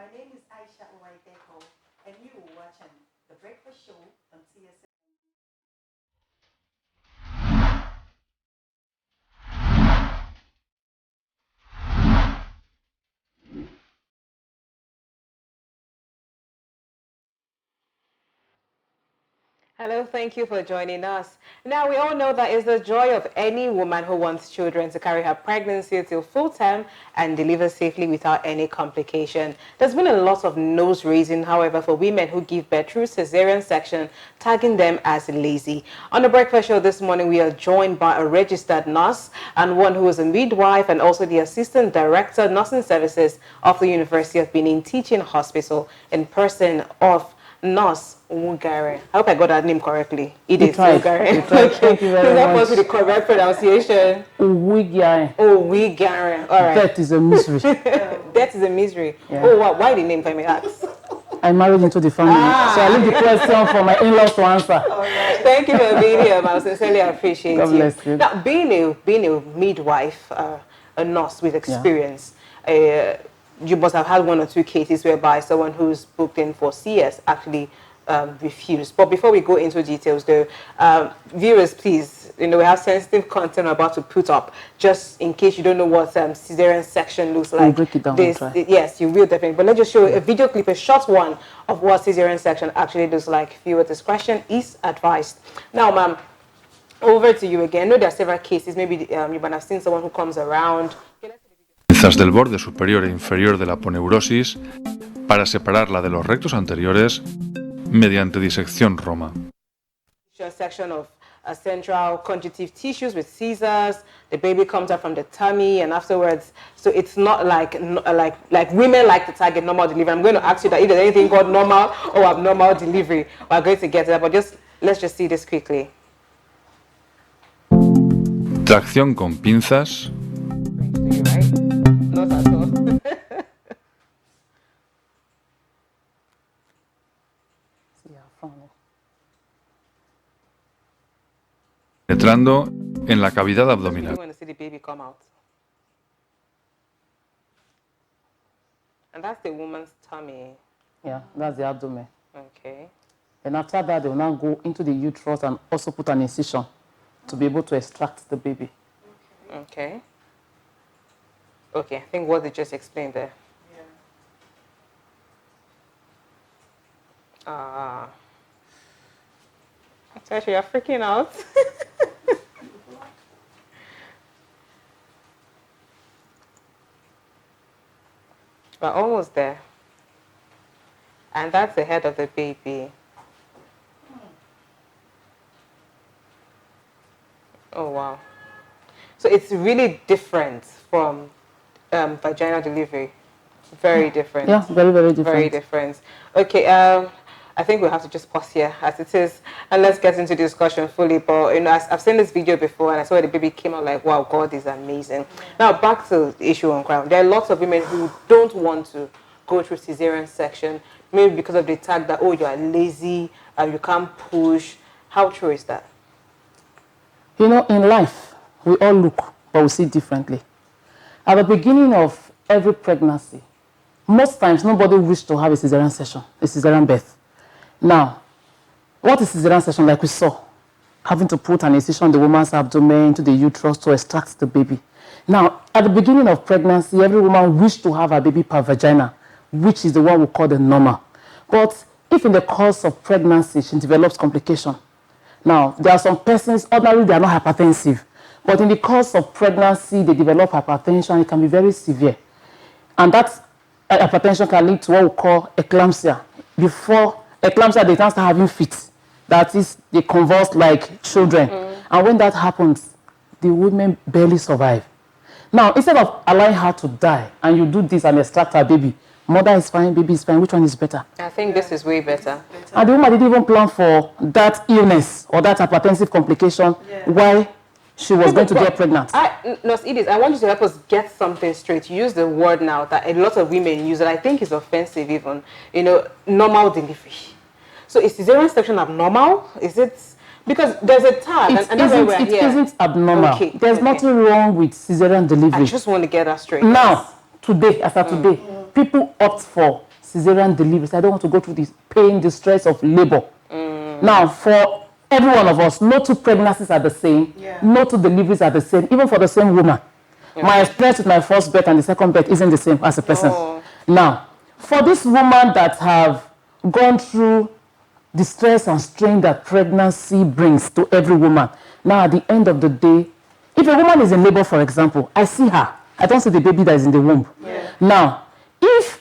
My name is Aisha Uwaiteko, and you are watching The Breakfast Show on CSA. Hello, thank you for joining us. Now, we all know that it's the joy of any woman who wants children to carry her pregnancy till full term and deliver safely without any complication. There's been a lot of nose raising, however, for women who give birth through cesarean section, tagging them as lazy. On the breakfast show this morning, we are joined by a registered nurse and one who is a midwife and also the assistant director nursing services of the University of Benin Teaching Hospital in person of Nurse Wugare. I hope I got that name correctly. It is Wugare. Thank you very much. That was the correct pronunciation. Wugare. Oh, Wugare. All right. Death is a misery. Death is a misery. Yeah. Oh, wow. Why the name, if I may ask? I married into the family, so I leave the question for my in-laws to answer. Right. Thank you for being here, I sincerely appreciate God bless you. Now, being a midwife, a nurse with experience, you must have had one or two cases whereby someone who's booked in for CS actually refused. But before we go into details, though, viewers, please, we have sensitive content we're about to put up, just in case you don't know what cesarean section looks like. We'll break it down. Yes, you will definitely. But let's just show a video clip, a short one of what cesarean section actually looks like. Viewer discretion is advised. Now, ma'am, over to you again. I know there are several cases. Maybe you might have seen someone who comes around. Pinzas del borde superior e inferior de la aponeurosis para separarla de los rectos anteriores mediante disección Roma. Section of central conjunctive tissues with scissors. The baby comes out from the tummy, and afterwards, so it's not like women like to target normal delivery. I'm going to ask you that if there's anything called normal or abnormal delivery. We're going to get to that, but let's just see this quickly. Tracción con pinzas. Not at all. Penetrando en la cavidad abdominal. You want to see the baby come out. And that's the woman's tummy. Yeah, that's the abdomen. Okay. And after that, they will now go into the uterus and also put an incision to be able to extract the baby. Okay. Okay, I think what they just explained there. Yeah. Actually, you're freaking out. We're almost there. And that's the head of the baby. Oh, wow. So it's really different from vaginal delivery. Very different. Yeah, very, very different. Very different. Okay, I think we'll have to just pause here as it is, and let's get into the discussion fully. But I've seen this video before, and I saw the baby came out like, wow, God is amazing. Now back to the issue on ground. There are lots of women who don't want to go through cesarean section, maybe because of the tag that, oh, you are lazy, you can't push. How true is that? In life, we all look, but we see differently. At the beginning of every pregnancy, most times nobody wishes to have a cesarean section, a cesarean birth. Now, what is cesarean section? Like we saw, having to put an incision in the woman's abdomen to the uterus to extract the baby. Now, at the beginning of pregnancy, every woman wishes to have a baby per vagina, which is the one we call the normal. But if in the course of pregnancy she develops complication, now there are some persons, ordinarily they are not hypertensive, but in the course of pregnancy they develop hypertension. It can be very severe, and that hypertension can lead to what we call eclampsia. Before eclampsia, they can start having fits. That is, they convulse like children. And when that happens, the women barely survive. Now, instead of allowing her to die, and you do this and extract her baby, mother is fine, baby is fine, which one is better? I think this is way better. And the woman didn't even plan for that illness or that hypertensive complication while she was going to get pregnant. Nurse Edith, I want you to help us get something straight. You use the word now that a lot of women use, and I think is offensive even, normal delivery. So is cesarean section abnormal? Is it, because there's a tag, and that's why we're here. It isn't abnormal. Okay. There's nothing wrong with cesarean delivery. I just want to get that straight. Now, today, as of today, people opt for cesarean deliveries. I don't want to go through the pain, the stress of labor. Now, for every one of us, no two pregnancies are the same. Yeah. No two deliveries are the same, even for the same woman. My experience with my first birth and the second birth isn't the same as a person. Now, for this woman that have gone through the stress and strain that pregnancy brings to every woman, now at the end of the day, if a woman is in labor, for example, I see her. I don't see the baby that is in the womb. Yeah. Now, if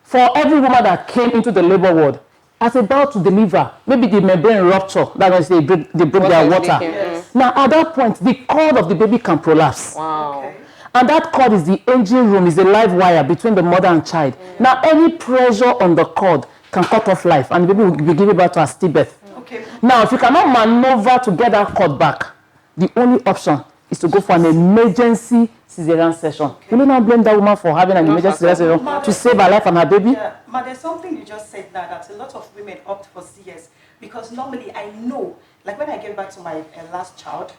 for every woman that came into the labor ward, as about to deliver, maybe the membrane rupture, that means they broke their water. Yes. Now, at that point, the cord of the baby can prolapse. Wow. Okay. And that cord is the engine room, is the live wire between the mother and child. Now, any pressure on the cord can cut off life, and the baby will be given birth to a stillbirth. Okay. Now, if you cannot maneuver to get that cord back, the only option is to go for an emergency cesarean section. Will you not blame that woman for having an emergency cesarean section to save her life and her baby? Yeah, but there's something you just said now that a lot of women opt for CS because normally I know, like when I gave back to my last child,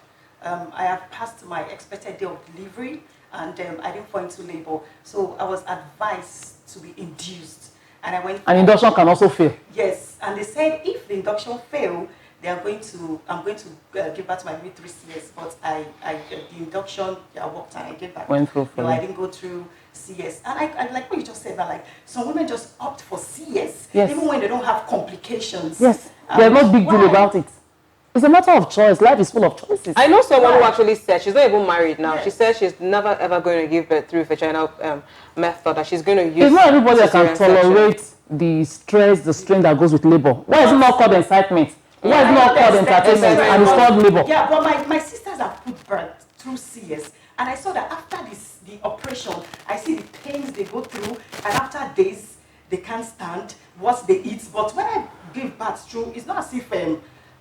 I have passed my expected day of delivery and I didn't fall into labor. So I was advised to be induced. And I went. An induction can also fail. Yes, and they said if the induction fail, I'm going to give back to my baby 3 CS, but the induction I worked and I gave back. Went through for No, you. I didn't go through CS. And I like what you just said that like some women just opt for CS Yes. even when they don't have complications. Yes, there's no big deal why? about it. It's a matter of choice. Life is full of choices. I know someone who Right. actually said she's not even married now. Yes. She said she's never ever going to give birth through vaginal method. That she's going to use. It's not everybody that can cesarean section. tolerate the stress, the strain that goes with labor. Why is it not called incitement? Why is it not called entertainment and it's called labor? Yeah, but my sisters have put birth through CS, and I saw that after the operation, I see the pains they go through, and after days they can't stand what they eat. But when I give birth through, it's not as if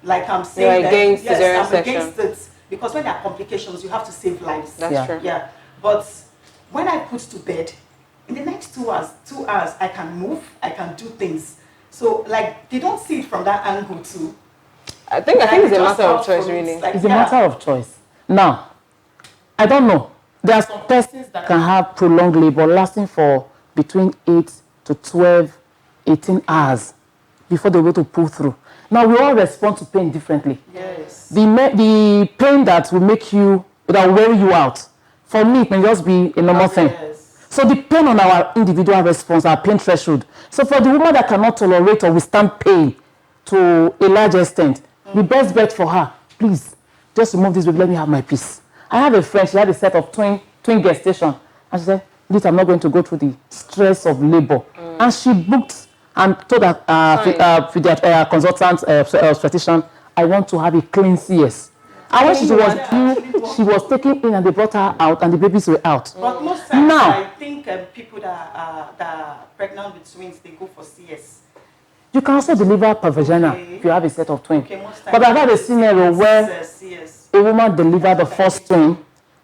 like I'm saying You're that, against yes, cesarean I'm section. against it because when there are complications, you have to save lives. That's Yeah. true. Yeah, but when I put to bed, in the next 2 hours, I can move, I can do things. So like they don't see it from that angle too. I think it's a Just matter of opt choice, for it. really. Like, It's a yeah. matter of choice. Now, I don't know. There are some persons that can have prolonged labor lasting for between 8 to 12, 18 hours before they're able to pull through. Now, we all respond to pain differently. Yes. The pain that will make you, that will wear you out, for me, it may just be a normal thing. Yes. So depend on our individual response, our pain threshold. So for the woman that cannot tolerate or withstand pain to a large extent, the best bet for her, please, just remove this baby, let me have my peace. I have a friend, she had a set of twin gestation, and she said, Lita, I'm not going to go through the stress of labor. And she booked and told her consultant, obstetrician, I want to have a clean CS. And when she was due, she was taken in and they brought her out and the babies were out. But most times, Now- I think people that are pregnant with twins, they go for CS. You can also deliver per vagina Okay. if you have a set of twins. Okay, most times. But I've had a scenario where CS. a woman delivered the first twin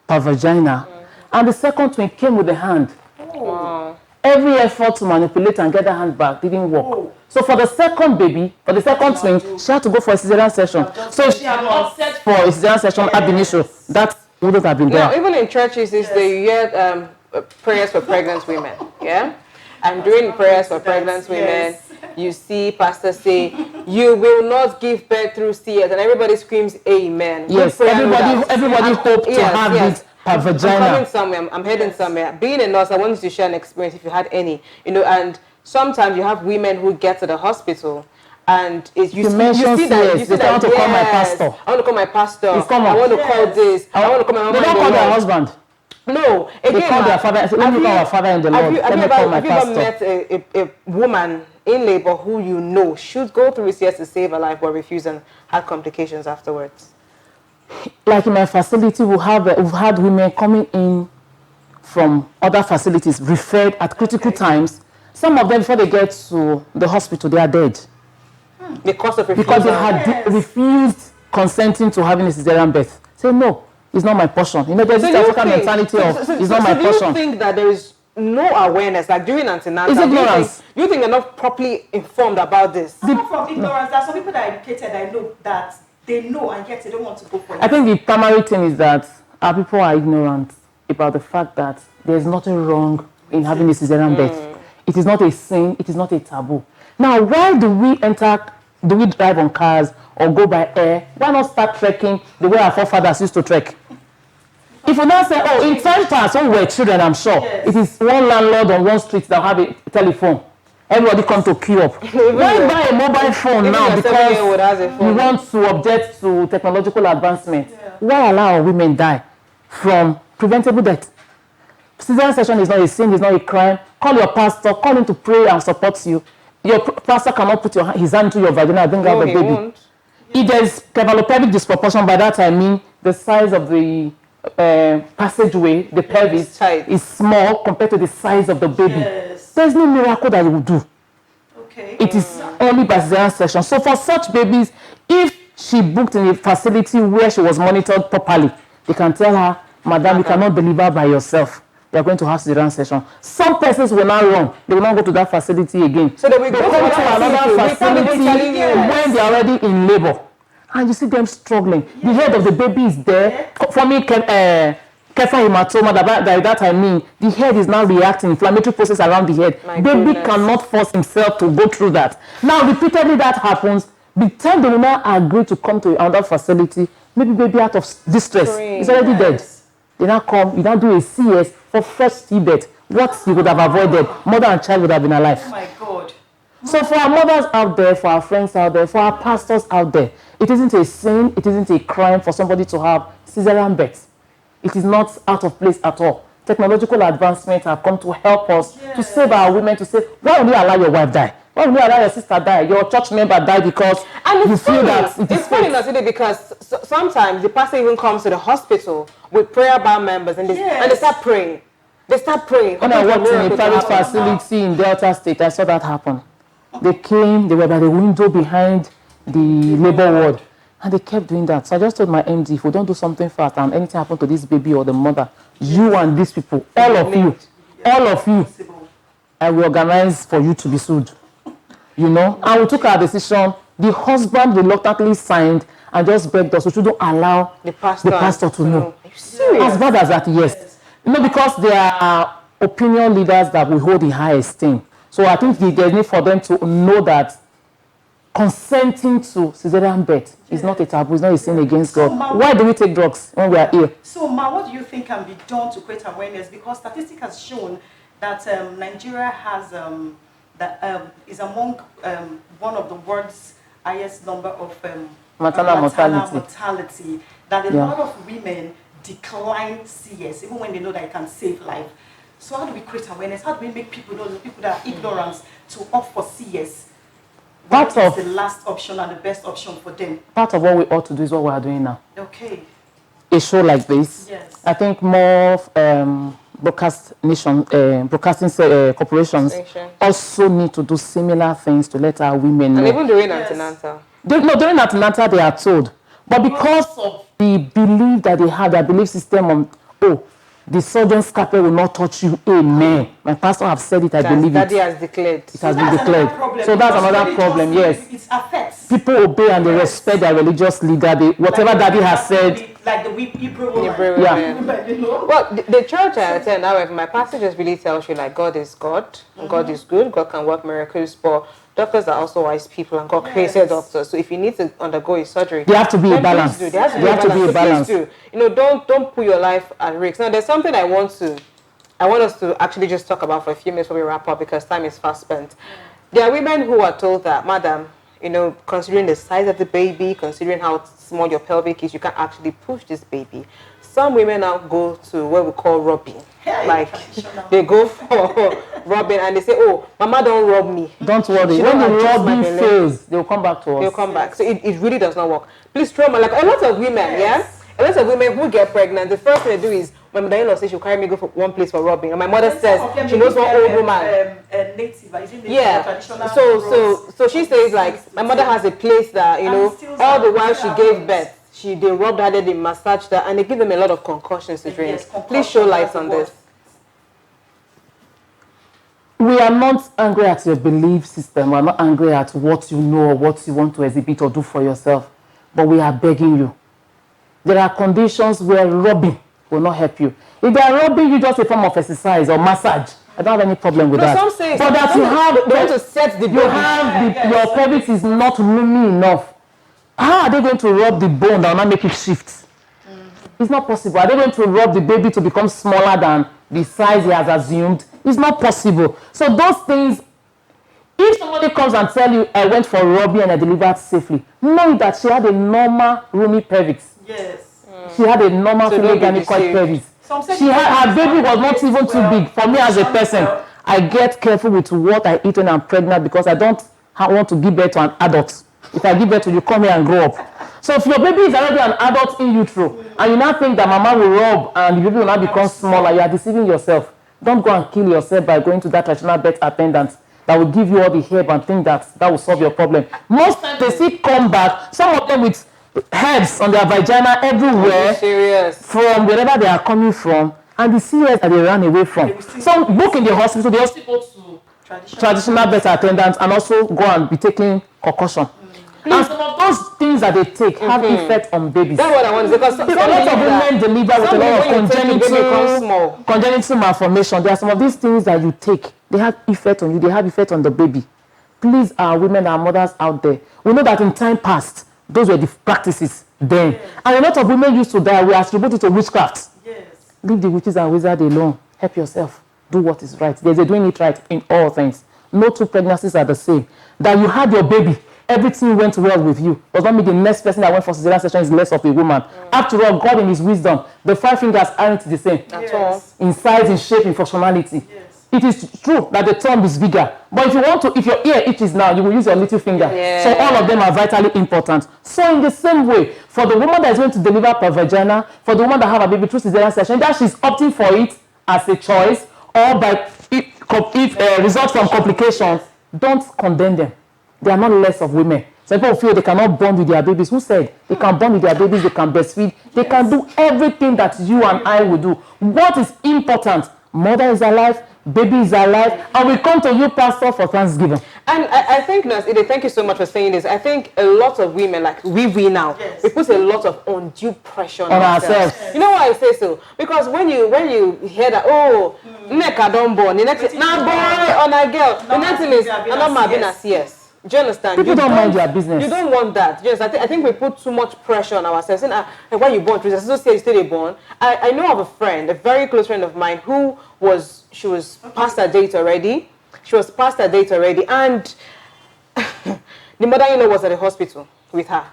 per vagina and the second twin came with the hand. Wow. Every effort to manipulate and get the hand back didn't work. Oh. So for the second baby, for the second twin, she had to go for a cesarean section. So she had opted for a cesarean section ab initio. That wouldn't have been Now, there. even in churches, is they hear prayers for pregnant women. Yeah, and during prayers for pregnant women, Yes. you see pastors say, "You will not give birth through CS," and everybody screams, "Amen." Yes, Good prayer, no doubt. everybody hoped to Yes, have yes. it per I'm vagina. coming somewhere. I'm heading somewhere. Being a nurse, I wanted to share an experience if you had any. And sometimes you have women who get to the hospital and you mention see that CS, you see they want to call my pastor. I want to call my pastor. It's common. I want to call this. I want to call my mama. They don't call their husband. No, again, They call their father and say, let me call our father in the Lord. Let me call my have you ever pastor. met a woman in labor who you know should go through CS to save her life but refuse and had complications afterwards? Like in my facility, we've had women coming in from other facilities, referred at critical times. Some of them, before they get to the hospital, they are dead. Because of refusal. Because they had refused consenting to having a cesarean birth. Say, no, it's not my portion. You know, there's this African mentality of, it's not my do portion. you think that there is no awareness, like during antenatal? It's ignorance. Do you think they're not properly informed about this? Apart from ignorance, there are some people that are educated, I know that they know and yet they don't want to go for it. I think the primary thing is that our people are ignorant about the fact that there's nothing wrong in having a cesarean birth. It is not a sin. It is not a taboo. Now, why do we drive on cars or go by air? Why not start trekking the way our forefathers used to trek? If you now say, oh, in time past, when we were children, I'm sure, it is one landlord on one street that have a telephone. Everybody come to queue up. Why buy a mobile phone now because you want to object to technological advancement? Why allow women die from preventable death? Cesarean section is not a sin, it's not a crime. Call your pastor, call him to pray and support you. Your pastor cannot put his hand to your vagina and bring out the baby. Won't. If there is cephalopevic disproportion, by that I mean the size of the passageway, the pelvis, is small compared to the size of the baby. There's no miracle that you will do. It is only by cesarean section. So for such babies, if she booked in a facility where she was monitored properly, they can tell her, madam, you cannot deliver by yourself. You are going to have cesarean section. Some persons will not run. They will not go to that facility again. So they will go to another facility when they are already in labor. And you see them struggling. The head of the baby is there. For me, kefa hematoma, by that I mean, the head is now reacting, inflammatory process around the head. Baby cannot force himself to go through that. Now, repeatedly that happens. The time they will now agree to come to another facility, maybe baby out of distress, is already dead. They now come, you now do a CS for first seabed. What you would have avoided, mother and child would have been alive. Oh my God. So for our mothers out there, for our friends out there, for our pastors out there, it isn't a sin, it isn't a crime for somebody to have cesarean birth. It is not out of place at all. Technological advancements have come to help us to save our women, to say, why would you allow your wife die? Why would you allow your sister die? Your church member die because you feel that it is it's funny because sometimes the pastor even comes to the hospital with prayer band members and they start praying. They start praying. When I worked in a private facility in Delta State, I saw that happen. They came, they were by the window behind the labor ward, and they kept doing that. So I just told my MD, if we don't do something fast and anything happen to this baby or the mother, you and these people, all of you, I will organize for you to be sued. You know, and we took our decision. The husband reluctantly signed and just begged us, we shouldn't allow the pastor to know. Are you serious? As bad as that, yes. You know, because there are opinion leaders that we hold in high esteem. So I think there's need for them to know that consenting to cesarean birth is not a taboo, it's not a sin against God. So, why do we take drugs when we are ill? So, Ma, what do you think can be done to create awareness? Because statistics has shown that Nigeria has is among one of the world's highest number of maternal mortality. That a lot of women decline CS even when they know that it can save life. So how do we create awareness? How do we make people know, the people that are ignorant, to opt for CS? What is the last option and the best option for them? Part of what we ought to do is what we are doing now. Okay. A show like this. Yes. I think more broadcasting corporations also need to do similar things to let our women know. And even during antenatal. During antenatal they are told. But because of the belief that they have, their belief system on, the surgeon scalpel will not touch you. Amen. My pastor have said it, I believe it. Daddy has declared. It has been declared. So that's another problem, yes. It affects. People obey and they respect their religious leader. Whatever daddy has said. Like the Hebrew woman. Well, the church I attend, however, my pastor just really tells you, like, God is God. God is good. God can work miracles. But doctors are also wise people, and God created doctors. So if you need to undergo a surgery, there have to be a balance. There has to be a balance. You know, don't put your life at risk. Now, there's something I want us to actually just talk about for a few minutes before we wrap up, because time is fast spent. There are women who are told that, madam, you know, considering the size of the baby, considering how small your pelvic is, you can't actually push this baby. Some women now go to what we call rubbing. Like, they go for rubbing and they say, oh, mama don't rub me. Don't worry. When the rubbing fails, they'll come back to us. They'll come back. So it really does not work. Please, trauma, like a lot of women, a lot of women who get pregnant, the first thing they do is, when my mother-in-law says she'll carry me go for one place for rubbing, and my mother says she knows one old woman. So she says, like, my mother has a place that, you know, all the while she gave birth, they rubbed her, they massaged her, and they give them a lot of concussions to drink. Please show light on this. We are not angry at your belief system. We are not angry at what you know or what you want to exhibit or do for yourself. But we are begging you. There are conditions where rubbing will not help you. If they are rubbing you just a form of exercise or massage, I don't have any problem with that. Some say but that you have, they want to set the bone. Your pelvis is not roomy enough. How are they going to rub the bone that will not make it shift? It's not possible. Are they going to rub the baby to become smaller than the size he has assumed? It's not possible. So those things, if somebody comes and tell you, I went for rubbing and I delivered safely, know that she had a normal roomy pelvis. Yes. She had a normal female gynecoid pelvis. She had, her baby was not even too big. For me as a person, I get careful with what I eat when I'm pregnant because I don't want to give birth to an adult. If I give birth to you, come here and grow up. So if your baby is already an adult in utero, and you now think that mama will rub and the baby will now become smaller, you are deceiving yourself. Don't go and kill yourself by going to that traditional birth attendant that will give you all the help and think that will solve your problem. Most times they see come back, some of them with herbs on their vagina everywhere from wherever they are coming from, and the CS that they ran away from. Some book in the hospital, they also go to traditional birth attendants and also go and be taking concussion. And some of those things that they take have effect on babies. That's what I want to say. Because a lot of women deliver with a lot of congenital malformation. There are some of these things that you take, they have effect on you, they have effect on the baby. Please, our women, our mothers out there, we know that in time past, those were the practices then. Yes. And a lot of women used to die. We attribute it to witchcraft. Yes. Leave the witches and wizards alone. Help yourself. Do what is right. They're doing it right in all things. No two pregnancies are the same. That you had your baby, everything went well with you. Does not mean the next person that went for cesarean section is less of a woman. After all, God in his wisdom, the 5 fingers aren't the same. At all. In size, in shape, in functionality. Yes. It is true that the thumb is bigger. But if you want to, if your ear itches now, you will use your little finger. Yeah. So all of them are vitally important. So in the same way, for the woman that is going to deliver per vagina, for the woman that have a baby through cesarean section, that she's opting for it as a choice or by it results from complications, don't condemn them. They are not less of women. Some people feel they cannot bond with their babies. Who said they can bond with their babies, they can breastfeed, they can do everything that you and I will do. What is important? Mother is alive, baby is alive, and we come to you, Pastor, for Thanksgiving. And I think, Nurse Ide, thank you so much for saying this. I think a lot of women, like we now, we put a lot of undue pressure on ourselves. Yes. You know why I say so? Because when you hear that, neka don't born, the next thing, nah boy or nah girl, the next thing is, I'm not my business, yes. Do you understand? People don't mind their business. You don't want that. Yes, I think we put too much pressure on ourselves. And why you born? So say you still born. I know of a friend, a very close friend of mine, who was past her date already. She was past her date already, and the mother-in-law was at the hospital with her.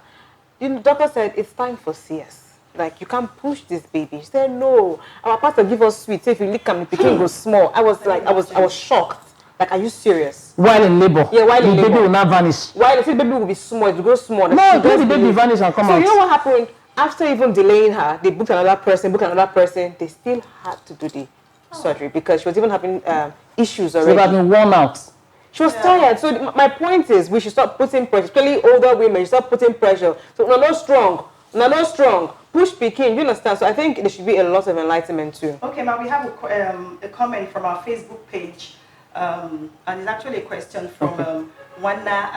The doctor said it's time for CS. Like, you can't push this baby. She said no. Our pastor give us sweet. So if you lick him, the pikin goes small. I was shocked. Like, are you serious? While in labor. Yeah, while in labor. The baby will not vanish. While the baby will be small, it will go small. No, the baby vanish and come out. So you know what happened? After even delaying her, they booked another person, they still had to do the surgery because she was even having issues already. She had been worn out. She was tired. So my point is, we should stop putting pressure, especially older women, stop putting pressure. So we're not strong. Push Peking, you understand? So I think there should be a lot of enlightenment too. Okay, now we have a comment from our Facebook page. And it's actually a question from Wana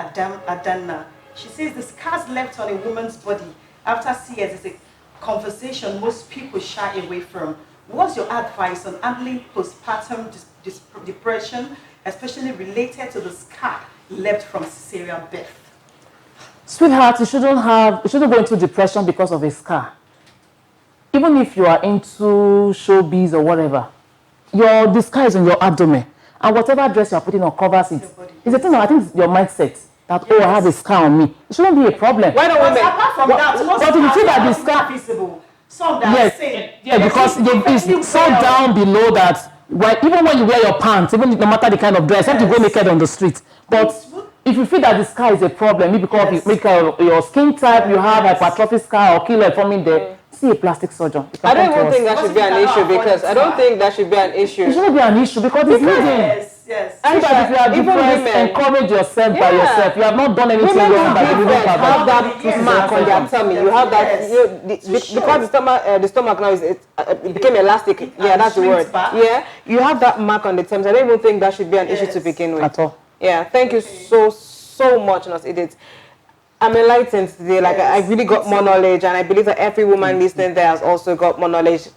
Adana. She says the scars left on a woman's body after CS is a conversation most people shy away from. What's your advice on handling postpartum depression, especially related to the scar left from cesarean birth? Sweetheart, you shouldn't go into depression because of a scar. Even if you are into showbiz or whatever, the scar is on your abdomen. And whatever dress you are putting on covers it. It's a thing, I think it's your mindset that, I have a scar on me. It shouldn't be a problem. Why don't women? Apart from that, but if you feel that the scar visible, some that because it's so down below that, even when you wear your pants, even no matter the kind of dress, you have to go naked on the street. But if you feel that the scar is a problem, maybe because of your skin type, you have hypertrophic scar or keloid forming there, see a plastic surgeon. I don't even think that should be an issue because I don't think that should be an issue. It shouldn't be an issue because it's hidden. Yes. And if you are depressed, encourage yourself by yourself. You have not done anything wrong by giving birth. Have that mark on their tummy. You have that because the stomach now it became elastic. Yeah, that's the word. Yeah, you have that mark on the tummy. I don't even think that should be an issue to begin with. At all. Yeah, thank you so much, Nurse Edith. I'm enlightened today. Like I really got more knowledge, and I believe that every woman listening there has also got more knowledge.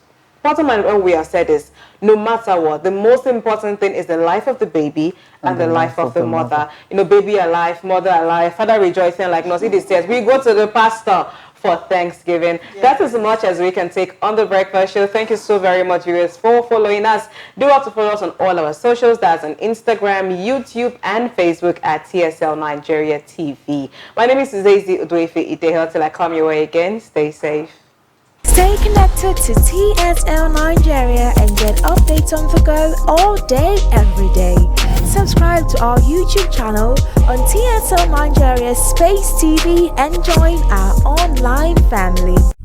bottom line, when we have said is, no matter what, the most important thing is the life of the baby and the life of the mother. You know, baby alive, mother alive, father rejoicing like no, see the tears. We go to the pastor for Thanksgiving. Yes. That's as much as we can take on The Breakfast Show. Thank you so very much, viewers, for following us. Do have to follow us on all our socials. That's on Instagram, YouTube, and Facebook at TSL Nigeria TV. My name is Zazie Udwefe Ideho. Till I come your way again, stay safe. Stay connected to TSL Nigeria and get updates on the go all day, every day. Subscribe to our YouTube channel on TSL Nigeria Space TV and join our online family.